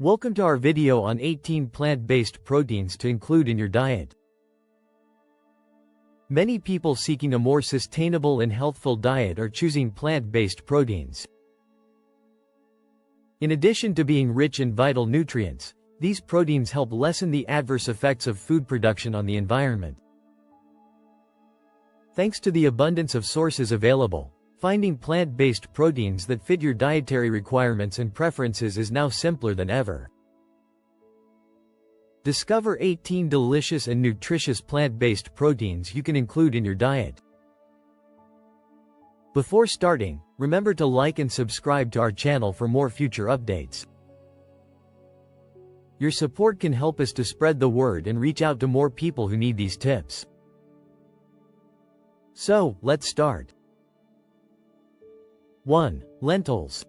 Welcome to our video on 18 plant-based proteins to include in your diet. Many people seeking a more sustainable and healthful diet are choosing plant-based proteins. In addition to being rich in vital nutrients, these proteins help lessen the adverse effects of food production on the environment. Thanks to the abundance of sources available, finding plant-based proteins that fit your dietary requirements and preferences is now simpler than ever. Discover 18 delicious and nutritious plant-based proteins you can include in your diet. Before starting, remember to like and subscribe to our channel for more future updates. Your support can help us to spread the word and reach out to more people who need these tips. So, let's start. 1. Lentils.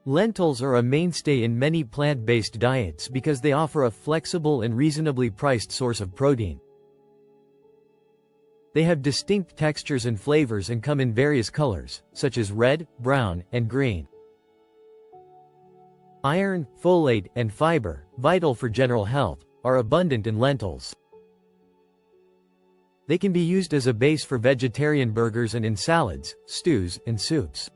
Lentils are a mainstay in many plant-based diets because they offer a flexible and reasonably priced source of protein. They have distinct textures and flavors and come in various colors, such as red, brown, and green. Iron, folate, and fiber, vital for general health, are abundant in lentils. They can be used as a base for vegetarian burgers and in salads, stews, and soups.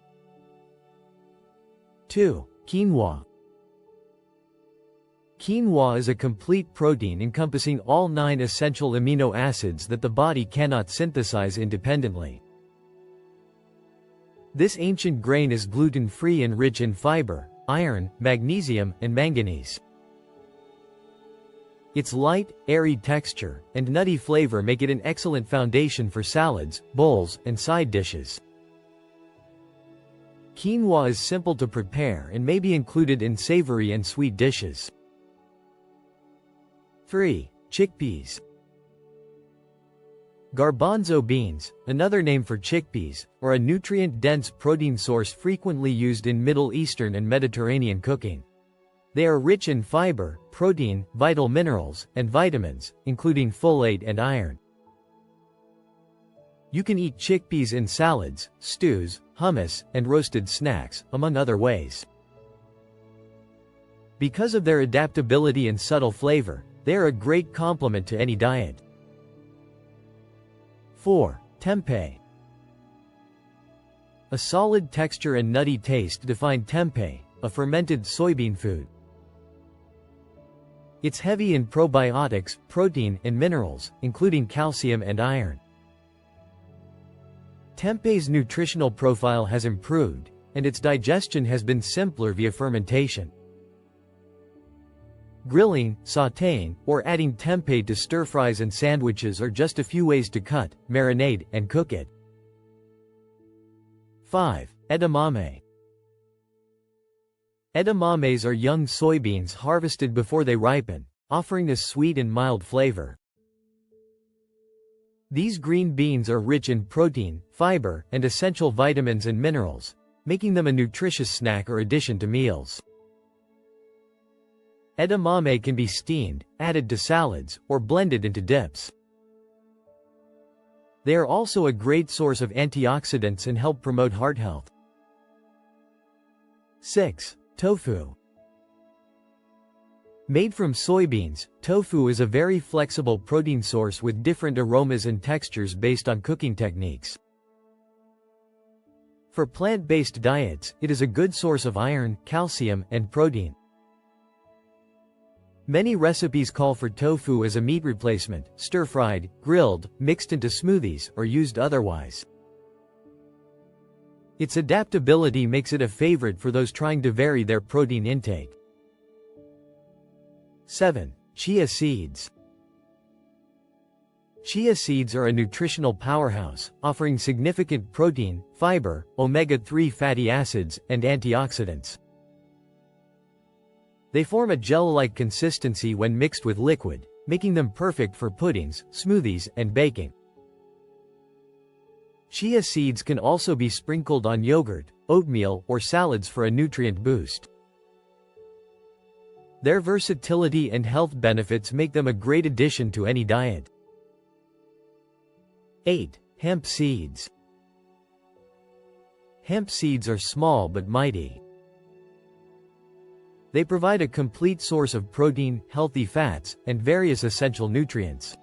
2. Quinoa. Quinoa is a complete protein encompassing all 9 essential amino acids that the body cannot synthesize independently. This ancient grain is gluten-free and rich in fiber, iron, magnesium, and manganese. Its light, airy texture, and nutty flavor make it an excellent foundation for salads, bowls, and side dishes. Quinoa is simple to prepare and may be included in savory and sweet dishes. 3. Chickpeas. Garbanzo beans, another name for chickpeas, are a nutrient-dense protein source frequently used in Middle Eastern and Mediterranean cooking. They are rich in fiber, protein, vital minerals, and vitamins, including folate and iron. You can eat chickpeas in salads, stews, hummus, and roasted snacks, among other ways. Because of their adaptability and subtle flavor, they are a great complement to any diet. 4. Tempeh. A solid texture and nutty taste define tempeh, a fermented soybean food. It's heavy in probiotics, protein, and minerals, including calcium and iron. Tempeh's nutritional profile has improved, and its digestion has been simpler via fermentation. Grilling, sautéing, or adding tempeh to stir-fries and sandwiches are just a few ways to cut, marinate, and cook it. 5. Edamame. Edamames are young soybeans harvested before they ripen, offering a sweet and mild flavor. These green beans are rich in protein, fiber, and essential vitamins and minerals, making them a nutritious snack or addition to meals. Edamame can be steamed, added to salads, or blended into dips. They are also a great source of antioxidants and help promote heart health. 6. Tofu. Made from soybeans, tofu is a very flexible protein source with different aromas and textures based on cooking techniques. For plant-based diets, it is a good source of iron, calcium, and protein. Many recipes call for tofu as a meat replacement, stir-fried, grilled, mixed into smoothies, or used otherwise. Its adaptability makes it a favorite for those trying to vary their protein intake. 7. Chia seeds. Chia seeds are a nutritional powerhouse, offering significant protein, fiber, omega-3 fatty acids, and antioxidants. They form a gel-like consistency when mixed with liquid, making them perfect for puddings, smoothies, and baking. Chia seeds can also be sprinkled on yogurt, oatmeal, or salads for a nutrient boost. Their versatility and health benefits make them a great addition to any diet. 8. Hemp seeds. Hemp seeds are small but mighty. They provide a complete source of protein, healthy fats, and various essential nutrients.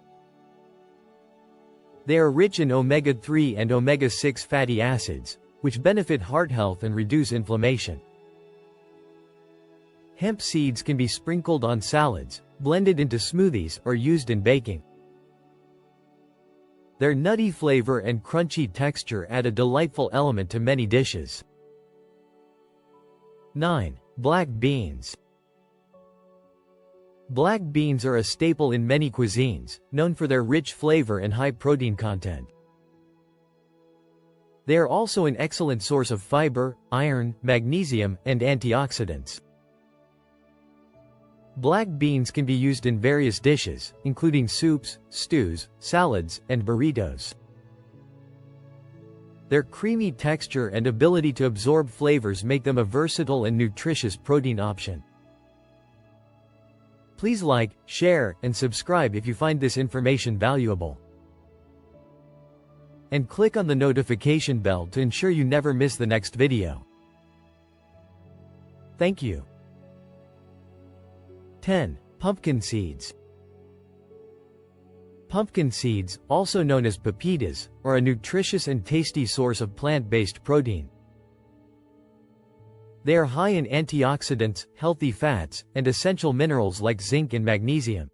They are rich in omega-3 and omega-6 fatty acids, which benefit heart health and reduce inflammation. Hemp seeds can be sprinkled on salads, blended into smoothies, or used in baking. Their nutty flavor and crunchy texture add a delightful element to many dishes. 9. Black beans. Black beans are a staple in many cuisines, known for their rich flavor and high protein content. They are also an excellent source of fiber, iron, magnesium, and antioxidants. Black beans can be used in various dishes, including soups, stews, salads, and burritos. Their creamy texture and ability to absorb flavors make them a versatile and nutritious protein option. Please like, share, and subscribe if you find this information valuable. And click on the notification bell to ensure you never miss the next video. Thank you. 10. Pumpkin seeds. Pumpkin seeds, also known as pepitas, are a nutritious and tasty source of plant-based protein. They are high in antioxidants, healthy fats, and essential minerals like zinc and magnesium.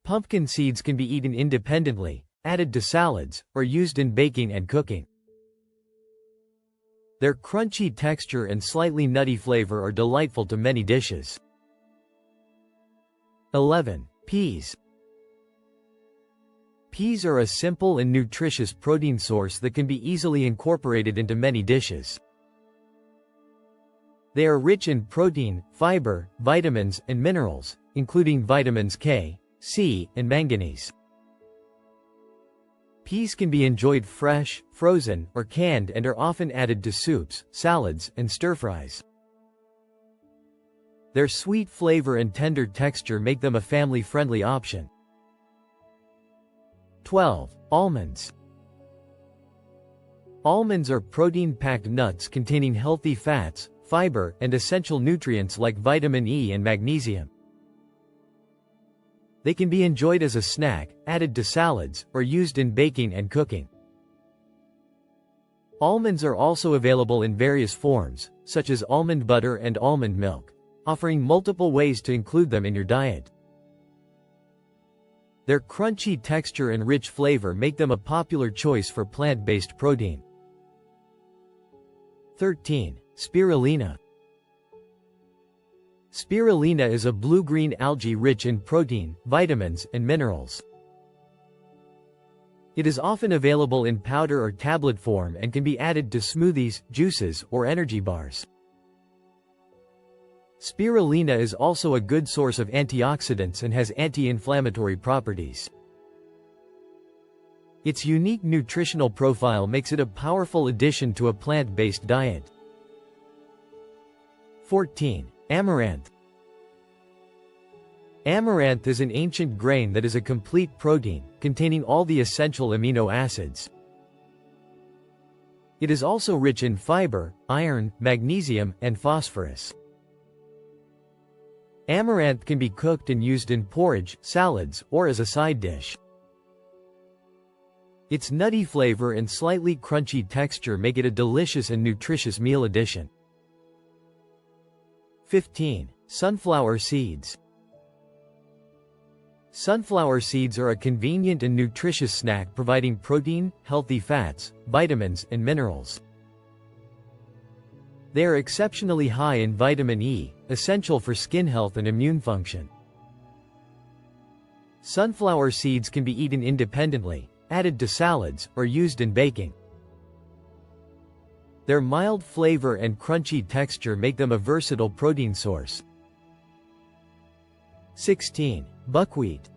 Pumpkin seeds can be eaten independently, added to salads, or used in baking and cooking. Their crunchy texture and slightly nutty flavor are delightful to many dishes. 11. Peas. Peas are a simple and nutritious protein source that can be easily incorporated into many dishes. They are rich in protein, fiber, vitamins, and minerals, including vitamins K, C, and manganese. Peas can be enjoyed fresh, frozen, or canned and are often added to soups, salads, and stir-fries. Their sweet flavor and tender texture make them a family-friendly option. 12. Almonds. Almonds are protein-packed nuts containing healthy fats, fiber, and essential nutrients like vitamin E and magnesium. They can be enjoyed as a snack, added to salads, or used in baking and cooking. Almonds are also available in various forms, such as almond butter and almond milk, offering multiple ways to include them in your diet. Their crunchy texture and rich flavor make them a popular choice for plant-based protein. 13. Spirulina. Spirulina is a blue-green algae rich in protein, vitamins, and minerals. It is often available in powder or tablet form and can be added to smoothies, juices, or energy bars. Spirulina is also a good source of antioxidants and has anti-inflammatory properties. Its unique nutritional profile makes it a powerful addition to a plant-based diet. 14. Amaranth. Amaranth is an ancient grain that is a complete protein, containing all the essential amino acids. It is also rich in fiber, iron, magnesium, and phosphorus. Amaranth can be cooked and used in porridge, salads, or as a side dish. Its nutty flavor and slightly crunchy texture make it a delicious and nutritious meal addition. 15. Sunflower seeds. Sunflower seeds are a convenient and nutritious snack providing protein, healthy fats, vitamins, and minerals. They are exceptionally high in vitamin E, essential for skin health and immune function. Sunflower seeds can be eaten independently, added to salads, or used in baking. Their mild flavor and crunchy texture make them a versatile protein source. 16. Buckwheat.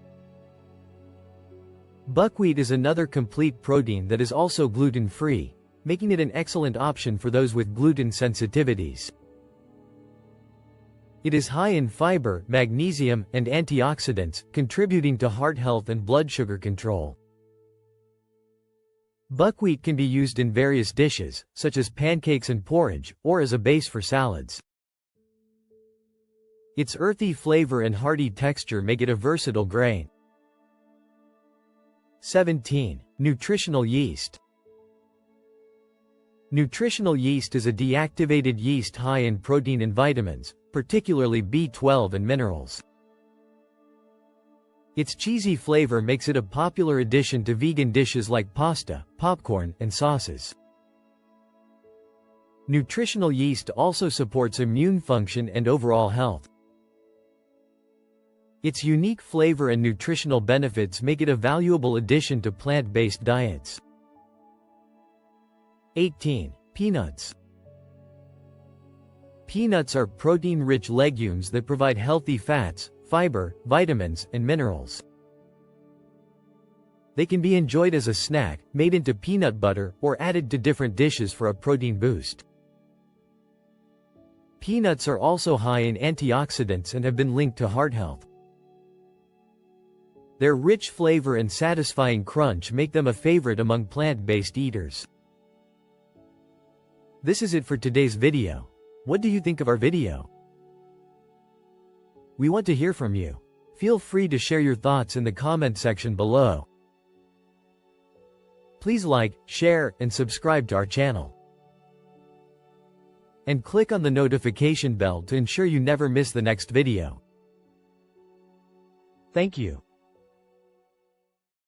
Buckwheat is another complete protein that is also gluten-free, making it an excellent option for those with gluten sensitivities. It is high in fiber, magnesium, and antioxidants, contributing to heart health and blood sugar control. Buckwheat can be used in various dishes, such as pancakes and porridge, or as a base for salads. Its earthy flavor and hearty texture make it a versatile grain. 17. Nutritional yeast. Nutritional yeast is a deactivated yeast high in protein and vitamins, particularly B12 and minerals. Its cheesy flavor makes it a popular addition to vegan dishes like pasta, popcorn, and sauces. Nutritional yeast also supports immune function and overall health. Its unique flavor and nutritional benefits make it a valuable addition to plant-based diets. 18. Peanuts. Peanuts are protein-rich legumes that provide healthy fats, fiber, vitamins, and minerals. They can be enjoyed as a snack, made into peanut butter, or added to different dishes for a protein boost. Peanuts are also high in antioxidants and have been linked to heart health. Their rich flavor and satisfying crunch make them a favorite among plant-based eaters. This is it for today's video. What do you think of our video? We want to hear from you. Feel free to share your thoughts in the comment section below. Please like, share, and subscribe to our channel. And click on the notification bell to ensure you never miss the next video. Thank you.